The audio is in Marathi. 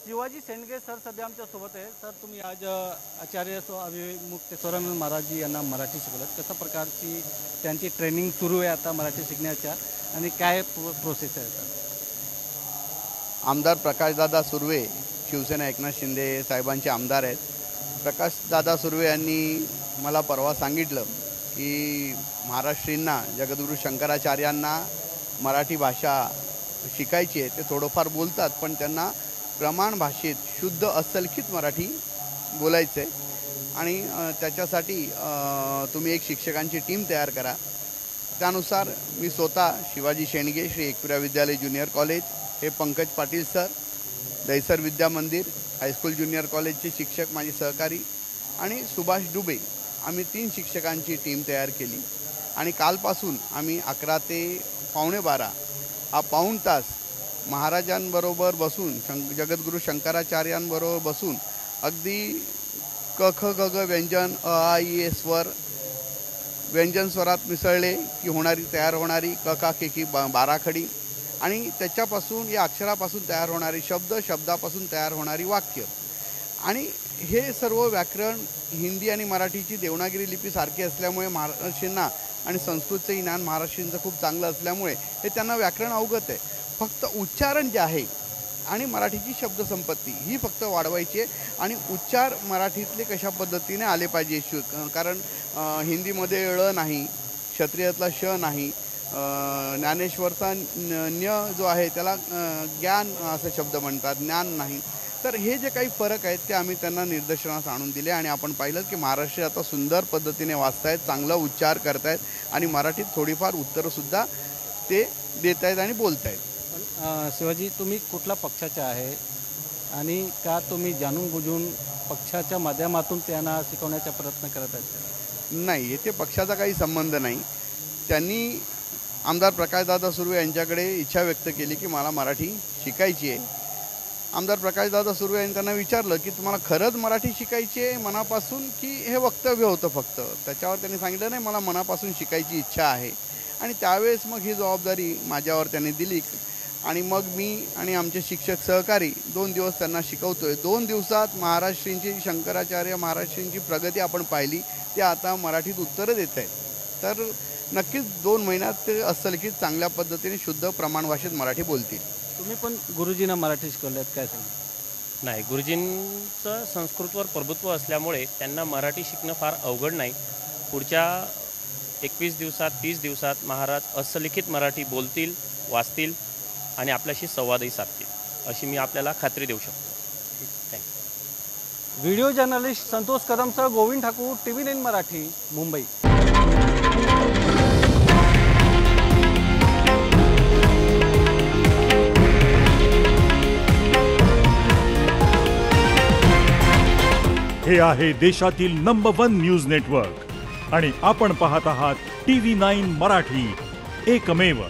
शिवाजी शेंडगे सर सध्या आमच्या सोबत आहे। सर, तुम्ही आज आचार्य अभिमुक्तेश्वर महाराज जी यांना मराठी शिकवलं, कशा प्रकारची त्यांची ट्रेनिंग सुरू आहे आता मराठी शिकण्याच्या आणि काय प्रोसेस आहे सर? आमदार प्रकाशदादा सुर्वे, शिवसेना एकनाथ शिंदे साहेबांचे आमदार आहेत। प्रकाशदादा सुर्वे यांनी मला परवा सांगितलं की महाराष्ट्रींना जगद्गुरू शंकराचार्यांना मराठी भाषा शिकायची आहे। ते थोडंफार बोलतात, पण त्यांना प्रमाण भाषेत शुद्ध असलखित मराठी बोलायचं आहे आणि त्याच्यासाठी तुम्ही एक शिक्षकांची टीम तयार करा। त्यानुसार मी स्वतः शिवाजी शेंडगे श्री एकविरा विद्यालय ज्युनियर कॉलेज, हे पंकज पाटील सर, दहिसर विद्या मंदिर हायस्कूल ज्युनियर कॉलेजचे शिक्षक माझे सहकारी आणि सुभाष डुबे, आम्ही 3 शिक्षकांची टीम तयार केली आणि कालपासून आम्ही 11 ते पावणे 12 हा पाऊण तास महाराजांबरोबर बसून जगद्गुरू शंकराचार्यांबरोबर बसून अगदी क ख ग ग व्यंजन अ आ इ ए स्वर व्यंजन स्वरात मिसळले की तयार होणारी क का के की बाराखडी आणि त्याच्यापासून या अक्षरापासून तयार होणारी शब्द, शब्दापासून तयार होणारी वाक्य आणि हे सर्व व्याकरण हिंदी आणि मराठीची देवनागरी लिपी सारखी असल्यामुळे महाराष्ट्रींना आणि संस्कृतचं ज्ञान महाराष्ट्रींचं खूप चांगलं असल्यामुळे हे त्यांना व्याकरण अवगत आहे। फक्त उच्चारण जे आहे आणि मराठीची शब्दसंपत्ती ही फक्त वाढवायची आहे आणि उच्चार मराठीतले कशा पद्धतीने आले पाहिजे, कारण हिंदीमध्ये ळ नाही, क्षत्रियातला श नाही, ज्ञानेश्वरचा न्य जो आहे त्याला ज्ञान असे शब्द म्हणतात, ज्ञान नाही। तर हे जे काही फरक आहेत ते आम्ही त्यांना निदर्शनास आणून दिले आणि आपण पाहिलं की महाराष्ट्र आता सुंदर पद्धतीने वाचतायत, चांगला उच्चार करतायत आणि मराठीत थोडीफार उत्तरंसुद्धा ते देत आहेत आणि बोलत आहेत। शिवाजी, तुम्ही कुठल्या पक्षाचे आहे आणि का तुम्ही जाणून बुजून पक्षाच्या माध्यमातून त्यांना शिकवण्याचा प्रयत्न करत आहेत? नाही, येथे पक्षाचा काही संबंध नाही। त्यांनी आमदार प्रकाशदादा सुर्वे यांच्याकडे इच्छा व्यक्त केली की मला मराठी शिकायची आहे। आमदार प्रकाशदादा सुर्वे यांनी त्यांना विचारलं की तुम्हाला खरंच मराठी शिकायची आहे मनापासून, की हे वक्तव्य होतं फक्त? त्याच्यावर त्यांनी सांगितलं नाही, मला मनापासून शिकायची इच्छा आहे। आणि त्यावेळेस मग ही जबाबदारी माझ्यावर त्यांनी दिली आणि मग मी आणि आमचे शिक्षक सहकारी 2 दिवस त्यांना शिकवतोय। 2 दिवसात महाराष्ट्रींची शंकराचार्य महाराष्ट्रींची प्रगती आपण पाहिली, ते आता मराठीत उत्तरं देत आहेत। तर नक्कीच 2 महिन्यात ते असलखित चांगल्या पद्धतीने शुद्ध प्रमाण भाषेत मराठी बोलतील। तुम्ही पण गुरुजींना मराठी शिकवल्यात, काय सांगा? नाही, गुरुजींचं संस्कृतवर प्रभुत्व असल्यामुळे त्यांना मराठी शिकणं फार अवघड नाही। पुढच्या 21 दिवसात 30 दिवसात महाराज असलिखित मराठी बोलतील, वाचतील आणि आपल्याशी संवादही साधतील, अशी मी आपल्याला खात्री देऊ शकतो। थँक्यू। व्हिडिओ जर्नलिस्ट संतोष कदमसह गोविंद ठाकूर, TV9 मराठी, मुंबई। हे आहे देशातील नंबर 1 न्यूज नेटवर्क आणि आपण पाहत आहात TV9 मराठी, एकमेव।